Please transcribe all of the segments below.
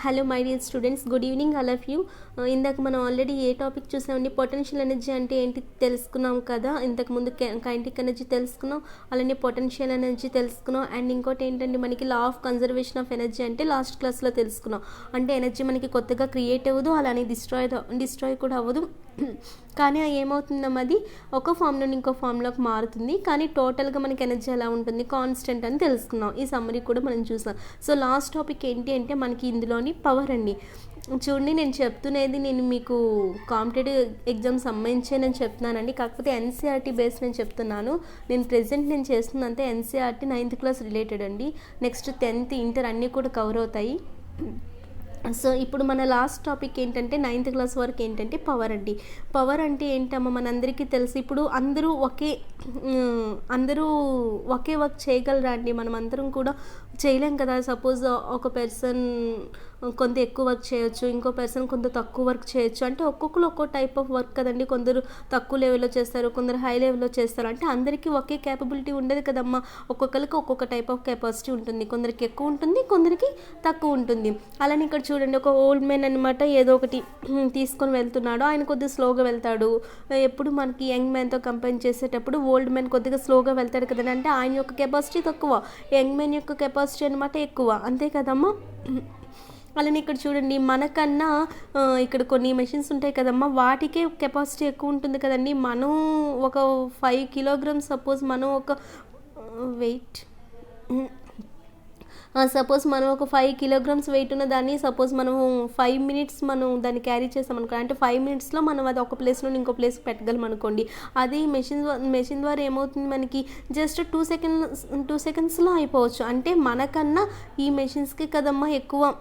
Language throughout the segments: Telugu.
Hello my dear students, good evening all of you. ఇందాక మనం ఆల్రెడీ ఏ టాపిక్ చూసామండి, పొటెన్షియల్ ఎనర్జీ అంటే ఏంటి తెలుసుకున్నాం కదా. ఇంతకుముందు కైనెటిక్ ఎనర్జీ తెలుసుకున్నాం, అలానే పొటెన్షియల్ ఎనర్జీ తెలుసుకున్నాం. అండ్ ఇంకోటి ఏంటంటే మనకి law of conservation of energy అంటే లాస్ట్ క్లాస్లో తెలుసుకున్నాం. అంటే ఎనర్జీ మనకి కొత్తగా క్రియేట్ అవ్వదు, అలానే డిస్ట్రాయ్ కూడా అవ్వదు. కానీ ఏమవుతుందమ్మా, అది ఒక ఫామ్ నుండి ఇంకో ఫామ్లోకి మారుతుంది. కానీ టోటల్గా మనకి ఎనర్జీ ఎలా ఉంటుంది, కాన్స్టెంట్ అని తెలుసుకున్నాం. ఈ సమ్మరీ కూడా మనం చూసాం. సో లాస్ట్ టాపిక్ ఏంటి అంటే మనకి ఇందులోని పవర్ అండి. చూడండి, నేను చెప్తున్నది నేను మీకు కాంపిటేటివ్ ఎగ్జామ్స్ సంబంధించే నేను చెప్తున్నానండి. కాకపోతే ఎన్సీఆర్టీ బేస్ నేను చెప్తున్నాను. నేను చేస్తున్నంతే ఎన్సీఆర్టీ 9th క్లాస్ రిలేటెడ్ అండి. నెక్స్ట్ 10th, ఇంటర్ అన్నీ కూడా కవర్ అవుతాయి. సో ఇప్పుడు మన లాస్ట్ టాపిక్ ఏంటంటే 9th క్లాస్ వరకు ఏంటంటే పవర్ అండి. పవర్ అంటే ఏంటమ్మా, మనందరికీ తెలుసు. ఇప్పుడు అందరూ ఒకే వర్క్ చేయగలరా అండి? మనం అందరం కూడా చేయలేం కదా. సపోజ్ ఒక పర్సన్ కొంత ఎక్కువ వర్క్ చేయొచ్చు, ఇంకో పర్సన్ కొంత తక్కువ వర్క్ చేయొచ్చు. అంటే ఒక్కొక్కరు ఒక్కో టైప్ ఆఫ్ వర్క్ కదండి. కొందరు తక్కువ లెవెల్లో చేస్తారు, కొందరు హై లెవెల్లో చేస్తారు. అంటే అందరికీ ఒకే క్యాపబిలిటీ ఉండదు కదమ్మా. ఒక్కొక్కరికి ఒక్కొక్క టైప్ ఆఫ్ కెపాసిటీ ఉంటుంది. కొందరికి ఎక్కువ ఉంటుంది, కొందరికి తక్కువ ఉంటుంది. అలానే ఇక్కడ చూడండి, ఒక ఓల్డ్ మ్యాన్ అనమాట ఏదో ఒకటి తీసుకొని వెళ్తున్నాడు. ఆయన కొద్దిగా స్లోగా వెళ్తాడు. ఎప్పుడు మనకి యంగ్ మ్యాన్తో కంపేర్ చేసేటప్పుడు ఓల్డ్ మ్యాన్ కొద్దిగా స్లోగా వెళ్తాడు కదండి. అంటే ఆయన యొక్క కెపాసిటీ తక్కువ, యంగ్ మ్యాన్ యొక్క కెపాసిటీ అనమాట ఎక్కువ. అంతే కదమ్మా. అలానే ఇక్కడ చూడండి, మనకన్నా ఇక్కడ కొన్ని మెషిన్స్ ఉంటాయి కదమ్మా, వాటికే కెపాసిటీ ఎక్కువ ఉంటుంది కదండి. మనం ఒక 5 kilograms సపోజ్ మనం ఒక సపోజ్ మనం ఒక 5 kilograms వెయిట్ ఉన్న దాన్ని సపోజ్ మనం 5 minutes మనం దాన్ని క్యారీ చేస్తాం అనుకో. అంటే 5 minutesలో మనం అది ఒక ప్లేస్ నుండి ఇంకో ప్లేస్కి పెట్టగలం అనుకోండి. అది మెషిన్ ద్వారా ఏమవుతుంది, మనకి జస్ట్ 2 secondsలో అయిపోవచ్చు. అంటే మనకన్నా ఈ మెషిన్స్కి కదమ్మా ఎక్కువ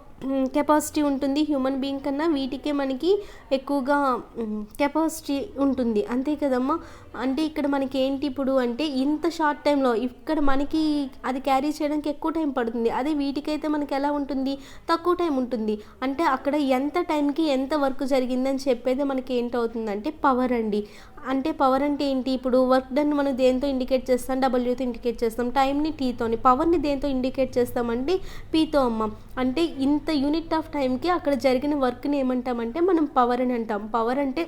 కెపాసిటీ ఉంటుంది. హ్యూమన్ బీయింగ్ కన్నా వీటికే మనకి ఎక్కువగా కెపాసిటీ ఉంటుంది. అంతే కదమ్మా. అంటే ఇక్కడ మనకి ఏంటి ఇప్పుడు అంటే ఇంత షార్ట్ టైంలో ఇక్కడ మనకి అది క్యారీ చేయడానికి ఎక్కువ టైం పడుతుంది. అదే వీటికైతే మనకి ఎలా ఉంటుంది, తక్కువ టైం ఉంటుంది. అంటే అక్కడ ఎంత టైంకి ఎంత వర్క్ జరిగిందని చెప్పేది మనకి ఏంటవుతుందంటే పవర్ అండి. అంటే పవర్ అంటే ఏంటి, ఇప్పుడు వర్క్ డన్ మనం దేంతో ఇండికేట్ చేస్తాం, డబ్ల్యూతో ఇండికేట్ చేస్తాం. టైంని టీతోని, పవర్ని దేంతో ఇండికేట్ చేస్తామంటే పీతో అమ్మ. అంటే ఇంత యూనిట్ ఆఫ్ టైంకి అక్కడ జరిగిన వర్క్ని ఏమంటామంటే మనం పవర్ అని అంటాం. పవర్ అంటే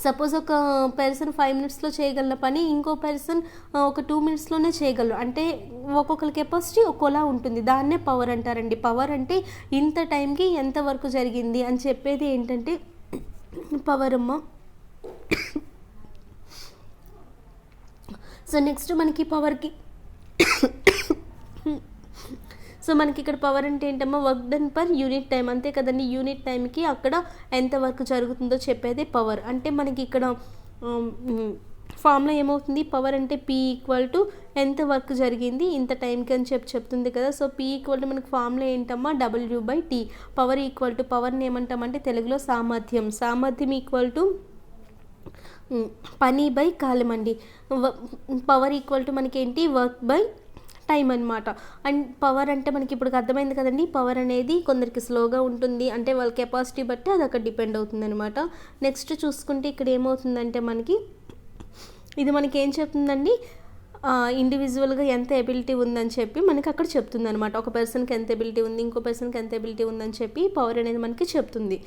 సపోజ్ ఒక పర్సన్ 5 minutesలో చేయగల పని ఇంకో పర్సన్ ఒక 2 minutesలోనే చేయగలరు. అంటే ఒక్కొక్కరి కెపాసిటీ ఒక్కోలా ఉంటుంది. దాన్నే పవర్ అంటారండి. పవర్ అంటే ఇంత టైంకి ఎంత వర్క్ జరిగింది అని చెప్పేది ఏంటంటే పవర్ అమ్మ. సో నెక్స్ట్ మనకి పవర్కి మనకి ఇక్కడ పవర్ అంటే ఏంటమ్మా, work done per unit time. అంతే కదండి. యూనిట్ టైంకి అక్కడ ఎంత వర్క్ జరుగుతుందో చెప్పేది పవర్. అంటే మనకి ఇక్కడ ఫామ్లో ఏమవుతుంది, పవర్ అంటే P = ఎంత వర్క్ జరిగింది ఇంత టైంకి అని చెప్తుంది కదా. సో P = మనకి ఫామ్లో ఏంటమ్మా, W/T. పవర్ని ఏమంటామంటే తెలుగులో సామర్థ్యం = పని బై కాలం అండి. పవర్ మనకి ఏంటి, వర్క్ బై టైం అనమాట. అండ్ పవర్ అంటే మనకి ఇప్పుడు అర్థమైంది కదండి. పవర్ అనేది కొందరికి స్లోగా ఉంటుంది, అంటే వాళ్ళ కెపాసిటీ బట్టి అది అక్కడ డిపెండ్ అవుతుంది అనమాట. నెక్స్ట్ చూసుకుంటే ఇక్కడ ఏమవుతుందంటే మనకి మనకి ఏం చెప్తుందండి, ఇండివిజువల్గా ఎంత ఎబిలిటీ ఉందని చెప్పి మనకి అక్కడ చెప్తుంది అనమాట. ఒక పర్సన్కి ఎంత ఎబిలిటీ ఉంది, ఇంకో పర్సన్కి ఎంత ఎబిలిటీ ఉందని చెప్పి పవర్ అనేది మనకి చెప్తుంది.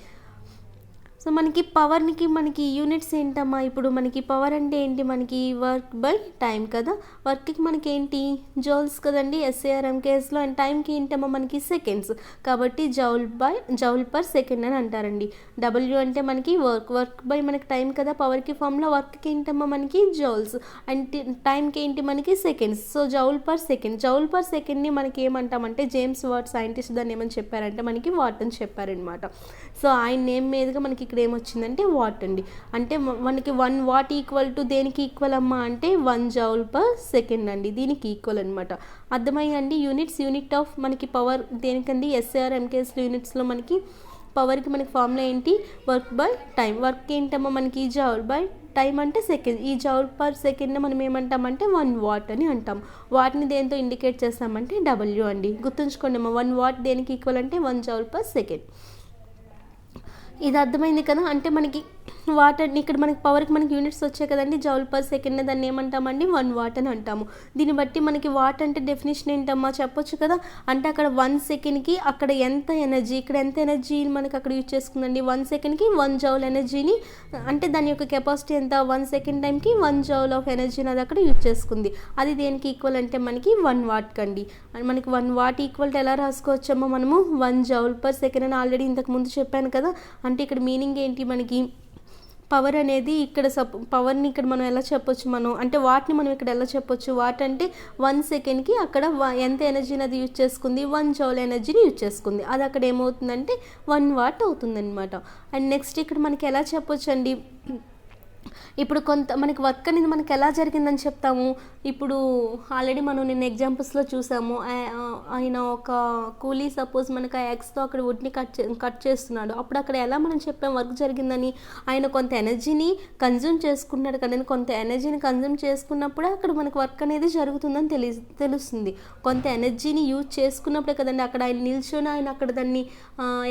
సో మనకి పవర్కి మనకి యూనిట్స్ ఏంటమ్మా, ఇప్పుడు మనకి పవర్ అంటే ఏంటి, మనకి వర్క్ బై టైం కదా. వర్క్కి మనకి ఏంటి, జౌల్స్ కదండి SAR/MKSలో. అండ్ టైంకి ఏంటమ్మా మనకి సెకండ్స్ కాబట్టి జౌల్ పర్ సెకండ్ అని అంటారండి. W అంటే మనకి వర్క్ బై మనకి టైం కదా. పవర్కి ఫామ్లో వర్క్కి ఏంటమ్మా మనకి జౌల్స్, అండ్ టైంకి ఏంటి మనకి సెకండ్స్. సో జౌల్ పర్ సెకండ్ని మనకి ఏమంటామంటే జేమ్స్ వాట్ సైంటిస్ట్ దాన్ని ఏమని చెప్పారంటే మనకి వాట్ అని చెప్పారనమాట. సో ఆయన నేమ్ మీదుగా మనకి ఇక్కడ ఏమొచ్చిందంటే వాట్ అండి. అంటే మనకి 1 watt = దేనికి ఈక్వల్ అమ్మా అంటే 1 joule/second అండి. దీనికి ఈక్వల్ అనమాట. అర్థమయ్యండి. యూనిట్ ఆఫ్ మనకి పవర్ దేనికండి, SAR/MKS యూనిట్స్లో మనకి పవర్కి మనకి ఫార్ములా ఏంటి, వర్క్ బై టైం. వర్క్ ఏంటమ్మా మనకి జౌల్ బై టైం అంటే సెకండ్. ఈ జౌల్ పర్ సెకండ్ని మనం ఏమంటామంటే 1 watt అని అంటాం. వాట్ని దేంతో ఇండికేట్ చేస్తామంటే W అండి. గుర్తుంచుకోండి అమ్మా, 1 watt దేనికి ఈక్వల్ అంటే 1 joule/second. ఇది అర్థమైంది కదా. అంటే మనకి వాట్ అండి ఇక్కడ మనకి పవర్కి మనకి యూనిట్స్ వచ్చాయి కదండి, జౌల్ పర్ సెకండ్, దాన్ని ఏమంటామండి 1 వాట్ అని అంటాము. దీన్ని బట్టి మనకి వాట్ అంటే డెఫినేషన్ ఏంటమ్మా చెప్పొచ్చు కదా, అంటే అక్కడ 1 సెకండ్కి అక్కడ ఎంత ఎనర్జీ, ఇక్కడ ఎంత ఎనర్జీ మనకి అక్కడ యూజ్ చేసుకుందండి, 1 సెకండ్కి 1 జౌల్ ఎనర్జీని, అంటే దాని యొక్క కెపాసిటీ ఎంత, 1 సెకండ్ టైంకి 1 జౌల్ ఆఫ్ ఎనర్జీని అది అక్కడ యూజ్ చేసుకుంది. అది దేనికి ఈక్వల్ అంటే మనకి 1 వాట్ కండి. మనకి 1 వాట్ ఈక్వల్ టు ఎలా రాసుకోవచ్చమ్మా మనము, 1 జౌల్ పర్ సెకండ్ అని ఆల్రెడీ ఇంతకు ముందు చెప్పాను కదా. అంటే ఇక్కడ మీనింగ్ ఏంటి, మనకి పవర్ అనేది ఇక్కడ పవర్ని ఇక్కడ మనం ఎలా చెప్పొచ్చు, మనం అంటే వాట్ని మనం ఇక్కడ ఎలా చెప్పొచ్చు, వాట్ అంటే 1 సెకండ్కి అక్కడ ఎంత ఎనర్జీని అది యూజ్ చేసుకుంది, 1 జౌల్ ఎనర్జీని యూజ్ చేసుకుంది. అది అక్కడ ఏమవుతుందంటే 1 వాట్ అవుతుంది అనమాట. అండ్ నెక్స్ట్ ఇక్కడ మనకి ఎలా చెప్పొచ్చు అండి, ఇప్పుడు కొంత మనకి వర్క్ అనేది మనకి ఎలా జరిగిందని చెప్తాము. ఇప్పుడు ఆల్రెడీ మనం నిన్న ఎగ్జాంపుల్స్లో చూసాము, ఆయన ఒక కూలీ సపోజ్ మనకు ఆ ఎక్స్తో అక్కడ వుడ్ని కట్ చేస్తున్నాడు. అప్పుడు అక్కడ ఎలా మనం చెప్పాం వర్క్ జరిగిందని, ఆయన కొంత ఎనర్జీని కన్జ్యూమ్ చేసుకున్నాడు కదండి. కొంత ఎనర్జీని కన్జ్యూమ్ చేసుకున్నప్పుడే అక్కడ మనకు వర్క్ అనేది జరుగుతుందని తెలుస్తుంది. కొంత ఎనర్జీని యూజ్ చేసుకున్నప్పుడే కదండి అక్కడ ఆయన నిల్చొని ఆయన అక్కడ దాన్ని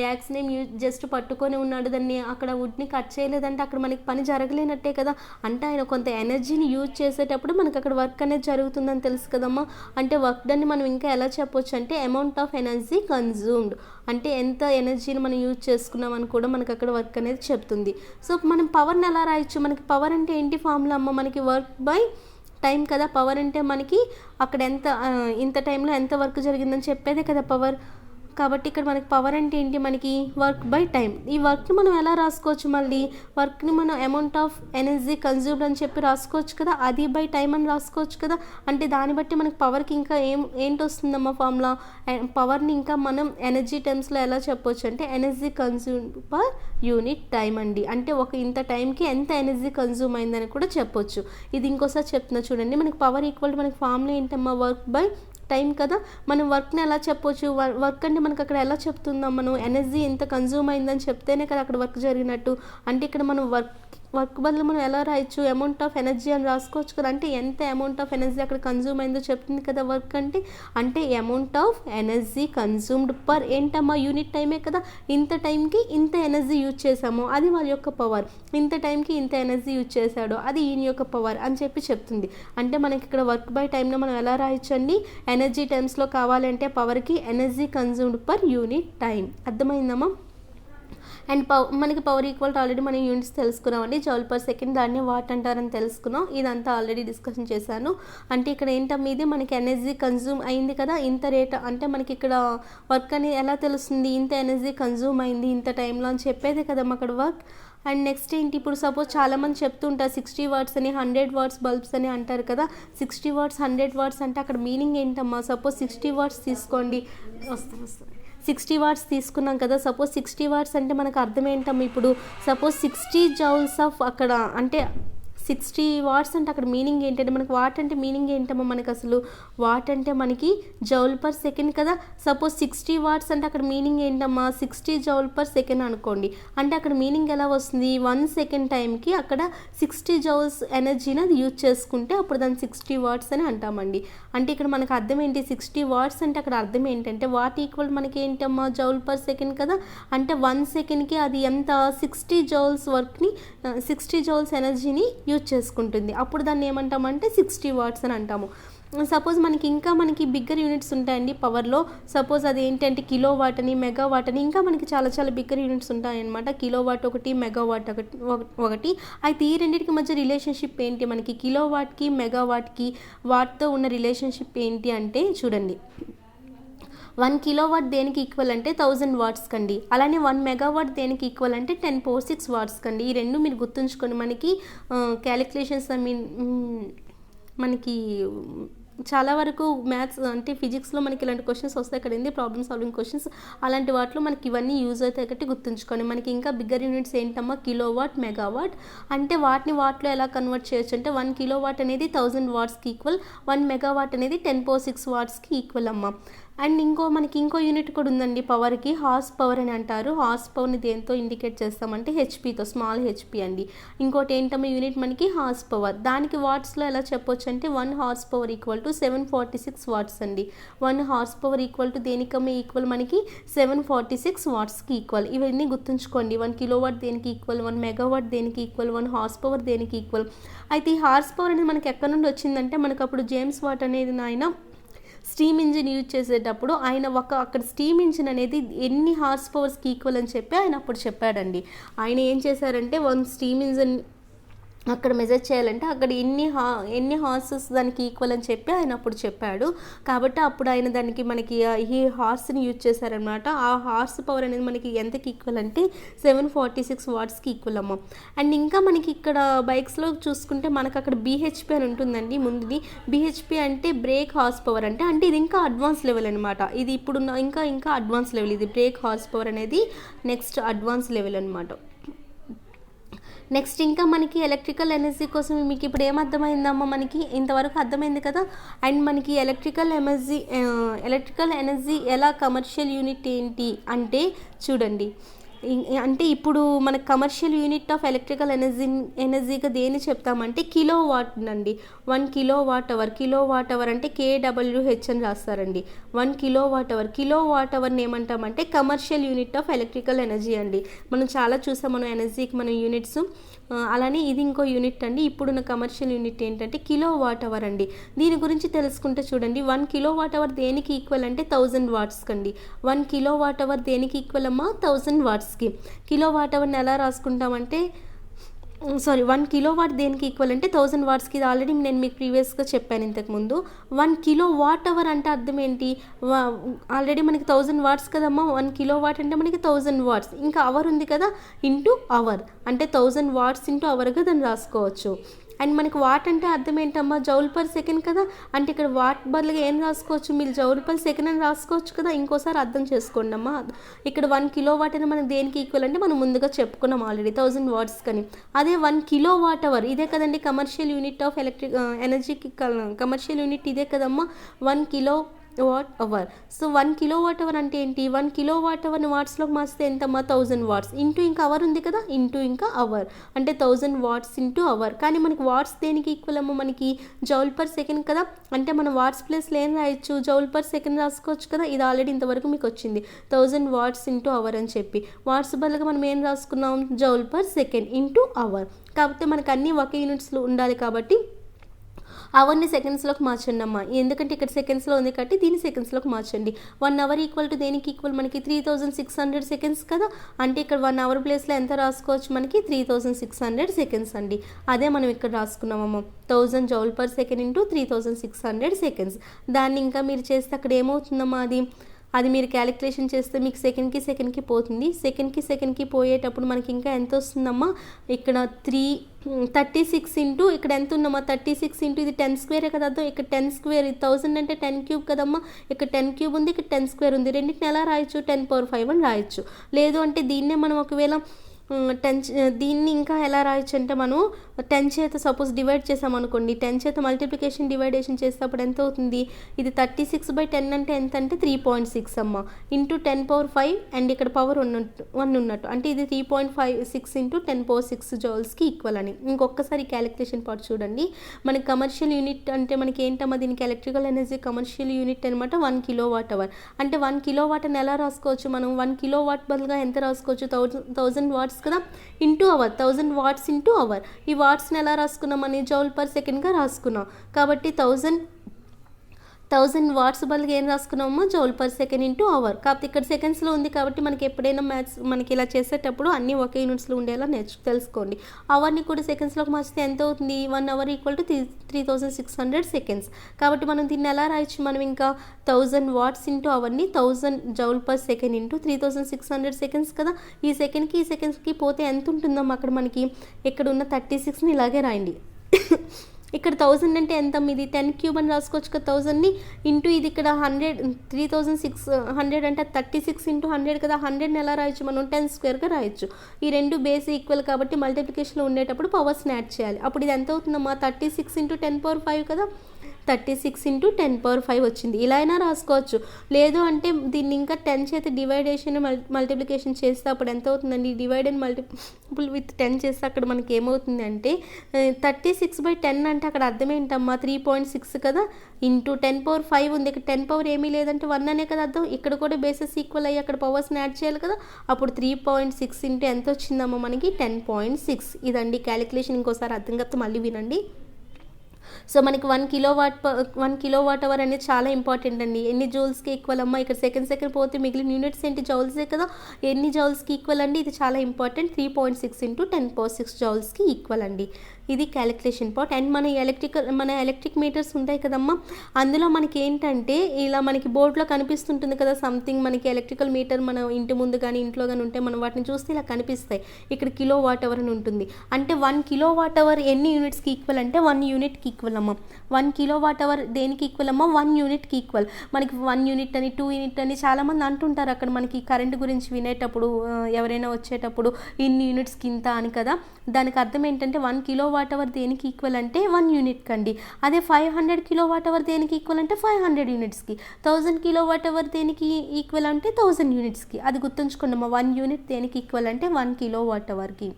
యాక్స్ని జస్ట్ పట్టుకొని ఉన్నాడు, దాన్ని అక్కడ వుడ్ని కట్ చేయలేదంటే అక్కడ మనకి పని జరగలేనట్టే కదా. అంటే ఆయన కొంత ఎనర్జీని యూజ్ చేసేటప్పుడు మనకు అక్కడ వర్క్ అనేది జరుగుతుందని తెలుసు కదమ్మా. అంటే వర్క్ డన్ని మనం ఇంకా ఎలా చెప్పొచ్చు అంటే అమౌంట్ ఆఫ్ ఎనర్జీ కన్జ్యూమ్డ్, అంటే ఎంత ఎనర్జీని మనం యూజ్ చేసుకున్నామని కూడా మనకు అక్కడ వర్క్ అనేది చెప్తుంది. సో మనం పవర్ని ఎలా రాయొచ్చు, మనకి పవర్ అంటే ఏంటి ఫార్ములా అమ్మ, మనకి వర్క్ బై టైం కదా. పవర్ అంటే మనకి అక్కడ ఎంత ఇంత టైంలో ఎంత వర్క్ జరిగిందని చెప్పేదే కదా పవర్. కాబట్టి ఇక్కడ మనకి పవర్ అంటే ఏంటి, మనకి వర్క్ బై టైం. ఈ వర్క్ని మనం ఎలా రాసుకోవచ్చు, మళ్ళీ వర్క్ని మనం అమౌంట్ ఆఫ్ ఎనర్జీ కన్జ్యూమ్డ్ అని చెప్పి రాసుకోవచ్చు కదా, అది బై టైం అని రాసుకోవచ్చు కదా. అంటే దాన్ని బట్టి మనకి పవర్కి ఇంకా ఏంటి వస్తుందమ్మా ఫార్ములా, పవర్ని ఇంకా మనం ఎనర్జీ టర్మ్స్లో ఎలా చెప్పొచ్చు అంటే energy consumed per unit time అండి. అంటే ఇంత టైంకి ఎంత ఎనర్జీ కన్జ్యూమ్ అయిందని కూడా చెప్పొచ్చు. ఇది ఇంకోసారి చెప్తున్నా చూడండి, మనకి పవర్ ఈక్వల్ టు మనకి ఫార్ములా ఏంటమ్మా, వర్క్ బై టైం కదా. మనం వర్క్ని ఎలా చెప్పొచ్చు, వర్క్ అంటే మనకు అక్కడ ఎలా చెప్తుందాం, మనం ఎనర్జీ ఎంత కన్జ్యూమ్ అయిందని చెప్తేనే కదా అక్కడ వర్క్ జరిగినట్టు. అంటే ఇక్కడ మనం వర్క్ బదులు మనం ఎలా రాయొచ్చు, అమౌంట్ ఆఫ్ ఎనర్జీ అని రాసుకోవచ్చు కదా. అంటే ఎంత అమౌంట్ ఆఫ్ ఎనర్జీ అక్కడ కన్జ్యూమ్ అయిందో చెప్తుంది కదా వర్క్ అంటే. అంటే amount of energy consumed per ఏంటమ్మా యూనిట్ టైమే కదా. ఇంత టైంకి ఇంత ఎనర్జీ యూజ్ చేసాము, అది వాళ్ళ యొక్క పవర్. ఇంత టైంకి ఇంత ఎనర్జీ యూజ్ చేశాడు, అది ఈయన యొక్క పవర్ అని చెప్పి చెప్తుంది. అంటే మనకి ఇక్కడ వర్క్ బై టైంలో మనం ఎలా రాయొచ్చండి, ఎనర్జీ టైమ్స్లో కావాలంటే పవర్కి energy consumed per unit time. అర్థమైందమ్మా. అండ్ మనకి పవర్ ఈక్వల్ ఆల్రెడీ మనం యూనిట్స్ తెలుసుకున్నామండి, జౌల్ పర్ సెకండ్, దాన్ని వాట్ అంటారని తెలుసుకున్నాం. ఇదంతా ఆల్రెడీ డిస్కషన్ చేశాను. అంటే ఇక్కడ ఏంటమ్మా, ఇది మనకి ఎనర్జీ కన్జ్యూమ్ అయింది కదా ఇంత రేట్, అంటే మనకి ఇక్కడ వర్క్ అనేది ఎలా తెలుస్తుంది, ఇంత ఎనర్జీ కన్జ్యూమ్ అయింది ఇంత టైంలో అని చెప్పేదే కదమ్మా అక్కడ వర్క్. అండ్ నెక్స్ట్ ఏంటి, ఇప్పుడు సపోజ్ చాలామంది చెప్తుంటారు 60 వాట్స్ అని 100 వాట్స్ బల్బ్స్ అని అంటారు కదా. 60 వాట్స్ 100 వాట్స్ అంటే అక్కడ మీనింగ్ ఏంటమ్మా, సపోజ్ 60 వాట్స్ తీసుకోండి, 60 వాట్స్ తీసుకున్నాం కదా. సపోజ్ 60 వాట్స్ అంటే మనకు అర్థం ఏంటమ్మా, ఇప్పుడు సపోజ్ 60 జౌల్స్ ఆఫ్ అక్కడ అంటే 60 వాట్స్ అంటే అక్కడ మీనింగ్ ఏంటంటే మనకి వాట్ అంటే మీనింగ్ ఏంటమ్మా, మనకి అసలు వాట్ అంటే మనకి జౌల్ పర్ సెకండ్ కదా. సపోజ్ 60 వాట్స్ అంటే అక్కడ మీనింగ్ ఏంటమ్మా, 60 జౌల్ పర్ సెకండ్ అనుకోండి. అంటే అక్కడ మీనింగ్ ఎలా వస్తుంది, 1 సెకండ్ టైంకి అక్కడ 60 జౌల్స్ ఎనర్జీని అది యూజ్ చేసుకుంటే అప్పుడు దాన్ని 60 వాట్స్ అని అంటామండి. అంటే ఇక్కడ మనకు అర్థం ఏంటి, 60 వాట్స్ అంటే అక్కడ అర్థం ఏంటంటే వాట్ ఈక్వల్ మనకి ఏంటమ్మా జౌల్ పర్ సెకండ్ కదా. అంటే 1 సెకండ్కి అది ఎంత 60 జౌల్స్ వర్క్ని 60 జౌల్స్ ఎనర్జీని యూజ్ చేసుకుంటుంది. అప్పుడు దాన్ని ఏమంటామంటే 60 వాట్స్ అని అంటాము. సపోజ్ మనకి బిగ్గర్ యూనిట్స్ ఉంటాయండి పవర్లో. సపోజ్ అది ఏంటంటే కిలో వాట్ అని, మెగా వాట్ అని, ఇంకా మనకి చాలా బిగ్గర్ యూనిట్స్ ఉంటాయన్నమాట. కిలో వాట్ ఒకటి, మెగా వాట్ ఒకటి. అయితే ఈ రెండింటికి మధ్య రిలేషన్షిప్ ఏంటి, మనకి కిలో వాట్కి మెగా వాట్కి వాట్తో ఉన్న రిలేషన్షిప్ ఏంటి అంటే చూడండి, 1 కిలోవాట్ దేనికి ఈక్వల్ అంటే 1000 వాట్స్ కండి. అలానే 1 మెగావాట్ దేనికి ఈక్వల్ అంటే 10⁶ వాట్స్ కండి. ఈ రెండు మీరు గుర్తుంచుకొని మనకి క్యాలిక్యులేషన్స్ మనకి చాలా వరకు మ్యాథ్స్ అంటే ఫిజిక్స్లో మనకి ఇలాంటి క్వశ్చన్స్ వస్తాయి కదండి, ప్రాబ్లమ్ సాల్వింగ్ క్వశ్చన్స్. అలాంటి వాటిలో మనకి ఇవన్నీ యూజ్ అవుతాయి కాబట్టి గుర్తుంచుకొని. మనకి ఇంకా బిగ్గర్ యూనిట్స్ ఏంటమ్మా, కిలోవాట్, మెగావాట్. అంటే వాట్లో ఎలా కన్వర్ట్ చేయొచ్చు అంటే 1 కిలోవాట్ అనేది 1000 వాట్స్కి ఈక్వల్, 1 మెగావాట్ అనేది 10⁶ వాట్స్కి ఈక్వల్ అమ్మ. అండ్ మనకి ఇంకో యూనిట్ కూడా ఉందండి పవర్కి, హార్స్ పవర్ అని అంటారు. హార్స్ పవర్ని దేంతో ఇండికేట్ చేస్తామంటే హెచ్పితో, స్మాల్ హెచ్పి అండి. ఇంకోటి ఏంటమ్మా యూనిట్ మనకి హార్స్ పవర్. దానికి వాట్స్లో ఎలా చెప్పొచ్చు అంటే 1 horse power equal to 746 watts అండి. 1 హార్స్ పవర్ ఈక్వల్ టు దేనికమ్మ ఈక్వల్ మనకి 746 వాట్స్కి ఈక్వల్. ఇవన్నీ గుర్తుంచుకోండి. 1 కిలోవాట్ దేనికి ఈక్వల్, 1 మెగావాట్ దేనికి ఈక్వల్, 1 హార్స్ పవర్ దేనికి ఈక్వల్. అయితే ఈ హార్స్ పవర్ అనేది మనకి ఎక్కడ నుండి వచ్చిందంటే మనకు అప్పుడు జేమ్స్ వాట్ అనేది ఆయన స్టీమ్ ఇంజిన్ యూజ్ చేసేటప్పుడు ఆయన అక్కడ స్టీమ్ ఇంజిన్ అనేది ఎన్ని హార్స్ పవర్స్కి ఈక్వల్ అని చెప్పి ఆయన అప్పుడు చెప్పాడండి. ఆయన ఏం చేశారంటే 1 స్టీమ్ ఇంజిన్ అక్కడ మెజర్ చేయాలంటే అక్కడ ఎన్ని హార్సెస్ దానికి ఈక్వల్ అని చెప్పి ఆయన అప్పుడు చెప్పాడు. కాబట్టి అప్పుడు ఆయన దానికి మనకి ఈ హార్స్ని యూజ్ చేశారనమాట. ఆ హార్స్ పవర్ అనేది మనకి ఎంతకి ఈక్వల్ అంటే 746 వాట్స్కి ఈక్వల్ అమ్మ. అండ్ ఇంకా మనకి ఇక్కడ బైక్స్లో చూసుకుంటే మనకు అక్కడ బీహెచ్పి అని ఉంటుందండి ముందుది. బీహెచ్పి అంటే బ్రేక్ హార్స్ పవర్ అంటే ఇది ఇంకా అడ్వాన్స్ లెవెల్ అనమాట. ఇది ఇప్పుడు ఇంకా అడ్వాన్స్ లెవెల్. ఇది బ్రేక్ హార్స్ పవర్ అనేది నెక్స్ట్ అడ్వాన్స్ లెవెల్ అనమాట. నెక్స్ట్ ఇంకా మనకి ఎలక్ట్రికల్ ఎనర్జీ కోసం మీకు ఇప్పుడు ఏమర్థమైందమ్మా, మనకి ఇంతవరకు అర్థమైంది కదా. అండ్ మనకి ఎలక్ట్రికల్ ఎనర్జీ ఎలా కమర్షియల్ యూనిట్ ఏంటి అంటే చూడండి, అంటే ఇప్పుడు మన కమర్షియల్ యూనిట్ ఆఫ్ ఎలక్ట్రికల్ ఎనర్జీగా దేని చెప్తామంటే కిలో వాట్ అండి. 1 కిలోవాట్ అవర్ అంటే KWH అని రాస్తారండి. 1 కిలోవాట్ అవర్ని ఏమంటామంటే commercial unit of electrical energy అండి. మనం చాలా చూసాం మనం ఎనర్జీకి మనం యూనిట్స్. అలానే ఇది ఇంకో యూనిట్ అండి. ఇప్పుడున్న కమర్షియల్ యూనిట్ ఏంటంటే కిలోవాట్ అవర్ అండి. దీని గురించి తెలుసుకుంటే చూడండి, 1 కిలోవాట్ అవర్ దేనికి ఈక్వల్ అంటే 1000 వాట్స్కి అండి. 1 కిలోవాట్ అవర్ దేనికి ఈక్వల్ అమ్మా 1000 వాట్స్కి. కిలోవాట్ అవర్ని ఎలా రాసుకుంటామంటే 1 కిలోవాట్ దేనికి ఈక్వల్ అంటే 1000 వాట్స్కి. ఇది ఆల్రెడీ నేను మీకు ప్రీవియస్గా చెప్పాను ఇంతకుముందు. 1 కిలోవాట్ అవర్ అంటే అర్థం ఏంటి, ఆల్రెడీ మనకి 1000 వాట్స్ కదమ్మా. 1 కిలోవాట్ అంటే మనకి 1000 వాట్స్, ఇంకా అవర్ ఉంది కదా, ఇంటూ అవర్ అంటే 1000 వాట్స్ ఇంటూ అవర్గా దాన్ని రాసుకోవచ్చు. అండ్ మనకి వాట్ అంటే అర్థం ఏంటమ్మా జౌల్ పర్ సెకండ్ కదా. అంటే ఇక్కడ వాట్ బదులుగా ఏం రాసుకోవచ్చు, మీరు జౌల్ పర్ సెకండ్ అని రాసుకోవచ్చు కదా. ఇంకోసారి అర్థం చేసుకోండి అమ్మా. ఇక్కడ 1 కిలోవాట్ అని మనకి దేనికి ఈక్వల్ అంటే మనం ముందుగా చెప్పుకున్నాం ఆల్రెడీ 1000 వాట్స్ కానీ. అదే 1 కిలోవాట్ అవర్ ఇదే కదండి కమర్షియల్ యూనిట్ ఆఫ్ ఎనర్జీకి కమర్షియల్ యూనిట్ ఇదే కదమ్మా 1 kilowatt hour. So 1 kilowatt hour అంటే ఏంటి, 1 కిలోవాట్ అవర్ని వాట్స్లోకి మార్చితే ఎంతమ్మా 1000 వాట్స్ ఇంటూ ఇంకా అవర్ ఉంది కదా, ఇంటూ ఇంకా అవర్ అంటే 1000 వాట్స్ ఇంటూ అవర్. కానీ మనకి వాట్స్ దేనికి ఈక్వల్ అమ్మా మనకి జౌల్ పర్ సెకండ్ కదా. అంటే మనం వాట్స్ ప్లేస్లో ఏం రాయొచ్చు జౌల్ పర్ సెకండ్ రాసుకోవచ్చు కదా. ఇది ఆల్రెడీ ఇంతవరకు మీకు వచ్చింది 1000 వాట్స్ ఇంటూ అవర్ అని చెప్పి. వాట్స్ బదులుగా మనం ఏం రాసుకున్నాం joule per second into hour. కాకపోతే మనకు అన్నీ ఒకే యూనిట్స్లో ఉండాలి కాబట్టి అవర్ని సెకండ్స్లోకి మార్చండి అమ్మా. ఎందుకంటే ఇక్కడ సెకండ్స్లో ఉంది కాబట్టి దీన్ని సెకండ్స్లోకి మార్చండి. 1 అవర్ ఈక్వల్ టు దేనికి ఈక్వల్ మనకి 3600 సెకండ్స్ కదా. అంటే ఇక్కడ 1 అవర్ ప్లేస్లో ఎంత రాసుకోవచ్చు మనకి 3600 సెకండ్స్ అండి. అదే మనం ఇక్కడ రాసుకున్నామమ్మా 1000 joule per second into 3600 seconds. దాన్ని ఇంకా మీరు చేస్తే అక్కడ ఏమవుతుందమ్మా అది మీరు క్యాలిక్యులేషన్ చేస్తే మీకు సెకండ్కి పోతుంది. సెకండ్కి పోయేటప్పుడు మనకి ఇంకా ఎంత వస్తుందమ్మా ఇక్కడ 36 ఇంటూ ఇక్కడ ఎంత ఉందమ్మా 36 ఇంటూ ఇది 10 స్క్వేరే కదా. ఇక్కడ 10 స్క్వేర్ 1000 అంటే 10 క్యూబ్ కదమ్మా. ఇక్కడ 10 క్యూబ్ ఉంది, ఇక్కడ 10 స్క్వేర్ ఉంది. రెండింటిని ఎలా రాయొచ్చు 10⁵ అని రాయొచ్చు. లేదు అంటే దీన్నే మనం ఒకవేళ దీన్ని ఇంకా ఎలా రాయొచ్చు అంటే మనం 10 చేత సపోజ్ డివైడ్ చేసామనుకోండి, 10 చేత మల్టిప్లికేషన్ డివైడేషన్ చేసేటప్పుడు ఎంత అవుతుంది, ఇది 36/10 అంటే ఎంత అంటే 3.6 అమ్మ ఇంటూ 10⁵ అండ్ ఇక్కడ పవర్ 1 ఉన్నట్టు అంటే ఇది 3.56 ఇంటూ 10⁶ జౌల్స్కి ఈక్వల్ అని. ఇంకొకసారి క్యాలిక్యులేషన్ పార్ట్ చూడండి. మనకి కమర్షియల్ యూనిట్ అంటే మనకి ఏంటమ్మా దీనికి ఎలక్ట్రికల్ ఎనర్జీ కమర్షియల్ యూనిట్ అనమాట 1 కిలోవాట్ అవర్. అంటే 1 కిలోవాట్ అని ఎలా రాసుకోవచ్చు మనం 1 కిలోవాట్ బదులుగా ఎంత రాసుకోవచ్చు 1000 వాట్స్ కదా into hour. 1000 watts into hour. ఈ వాట్స్ని ఎలా రాసుకున్నాం అని జౌల్ పర్ సెకండ్గా రాసుకున్నాం కాబట్టి 1000 వాట్స్ బదులుగా ఏం రాసుకున్నామో joule per second into hour. కాకపోతే ఇక్కడ సెకండ్స్లో ఉంది కాబట్టి మనకి ఎప్పుడైనా మ్యాథ్స్ మనకి ఇలా చేసేటప్పుడు అన్నీ ఒకే యూనిట్స్లో ఉండేలా తెలుసుకోండి. అవర్ని కూడా సెకండ్స్లోకి మార్చితే ఎంత అవుతుంది 1 అవర్ ఈక్వల్ టు 3600 సెకండ్స్. కాబట్టి మనం దీన్ని ఎలా రాయొచ్చు మనం ఇంకా 1000 వాట్స్ ఇంటూ అవర్ని 1000 joule per second into 3600 seconds కదా. ఈ సెకండ్కి పోతే ఎంత ఉంటుందో అక్కడ మనకి ఇక్కడ ఉన్న 36ని ఇలాగే రాయండి. ఇక్కడ 1000 అంటే ఎంత ఇది 10 క్యూబ్ అని రాసుకోవచ్చు కదా 1000ని ఇంటూ ఇది ఇక్కడ 3600 అంటే 36 ఇంటూ 100 కదా. 100ని ఎలా రాయొచ్చు మనం 10 స్క్వేర్గా రాయొచ్చు. ఈ రెండు బేస్ ఈక్వల్ కాబట్టి మల్టిప్లికేషన్లో ఉండేటప్పుడు పవర్స్ని యాడ్ చేయాలి. అప్పుడు ఇది ఎంత అవుతుందమ్మా 36 ఇంటూ 10⁵ కదా. 36 ఇంటూ 10⁵ వచ్చింది. ఇలా అయినా రాసుకోవచ్చు. లేదు అంటే దీన్ని ఇంకా 10 చేత డివైడేషన్ మల్టిప్లికేషన్ చేస్తే అప్పుడు ఎంత అవుతుందండి, డివైడ్ అండ్ మల్టిపుల్ విత్ 10 చేస్తే అక్కడ మనకి ఏమవుతుంది అంటే 36/10 అంటే అక్కడ అర్థం ఏంటమ్మా, 3.6 కదా, ఇంటూ 10⁵ ఉంది. ఇక్కడ 10 పవర్ ఏమీ లేదంటే 1 అనే కదా అర్థం. ఇక్కడ కూడా బేసెస్ ఈక్వల్ అయ్యి అక్కడ పవర్స్ని యాడ్ చేయాలి కదా. అప్పుడు 3.6 ఇంటూ ఎంత వచ్చిందమ్మా మనకి 10.6. ఇదండి క్యాలిక్యులేషన్. ఇంకోసారి అర్థం కాకపోతే మళ్ళీ వినండి. సో మనకి 1 కిలోవాట్ అవర్ అనేది చాలా ఇంపార్టెంట్ అండి. ఎన్ని జౌల్స్కి ఈక్వల్ అమ్మా, ఇక్కడ సెకండ్ పోతే మిగిలిన యూనిట్స్ ఏంటి, జౌల్సే కదా. ఎన్ని జౌల్స్కి ఈక్వల్ అండి, ఇది చాలా ఇంపార్టెంట్. 3.6 ఇంటూ 10⁶ జౌల్స్కి ఈక్వల్ అండి. ఇది క్యాలిక్యులేషన్ పార్ట్. అండ్ మన ఎలక్ట్రిక్ మీటర్స్ ఉంటాయి కదమ్మా, అందులో మనకి ఏంటంటే ఇలా మనకి బోర్డులో కనిపిస్తుంటుంది కదా సంథింగ్, మనకి ఎలక్ట్రికల్ మీటర్ మన ఇంటి ముందు కానీ ఇంట్లో కానీ ఉంటే మనం వాటిని చూస్తే ఇలా కనిపిస్తాయి. ఇక్కడ కిలోవాట్ అవర్ అని ఉంటుంది. అంటే 1 కిలోవాట్ అవర్ ఎన్ని యూనిట్స్కి ఈక్వల్ అంటే 1 యూనిట్కి ఈక్వల్ అమ్మ. 1 కిలోవాట్ అవర్ దేనికి ఈక్వల్ అమ్మ, 1 యూనిట్కి ఈక్వల్. మనకి 1 యూనిట్ అని 2 యూనిట్ అని చాలామంది అంటుంటారు అక్కడ మనకి కరెంట్ గురించి వినేటప్పుడు, ఎవరైనా వచ్చేటప్పుడు ఇన్ని యూనిట్స్కి ఇంత అని కదా. దానికి అర్థం ఏంటంటే 1 కిలోవాట్ అవర్ దేనికి ఈక్వల్ అంటే 1 యూనిట్కి అండి. అదే 500 కిలోవాట్ అవర్ దేనికి ఈక్వల్ అంటే 500 యూనిట్స్కి. 1000 కిలోవాట్ అవర్ దేనికి ఈక్వల్ అంటే 1000 యూనిట్స్కి. అది గుర్తుంచుకోండి అమ్మ, 1 యూనిట్ దేనికి ఈక్వల్ అంటే 1 కిలోవాట్ అవర్కి.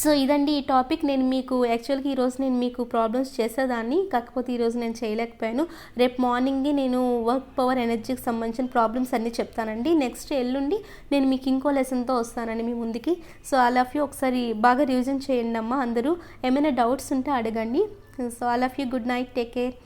సో ఇదండి ఈ టాపిక్. నేను మీకు యాక్చువల్గా ఈరోజు నేను మీకు ప్రాబ్లమ్స్ చేసేదాన్ని, కాకపోతే ఈరోజు నేను చేయలేకపోయాను. రేపు మార్నింగే నేను వర్క్ పవర్ ఎనర్జీకి సంబంధించిన ప్రాబ్లమ్స్ అన్నీ చెప్తానండి. నెక్స్ట్ ఎల్లుండి నేను మీకు ఇంకో లెసన్తో వస్తానండి మీ ముందుకి. సో ఆల్ ఆఫ్ యూ ఒకసారి బాగా రివిజన్ చేయండి అమ్మా అందరూ. ఏమైనా డౌట్స్ ఉంటే అడగండి. So all of you good night, take care.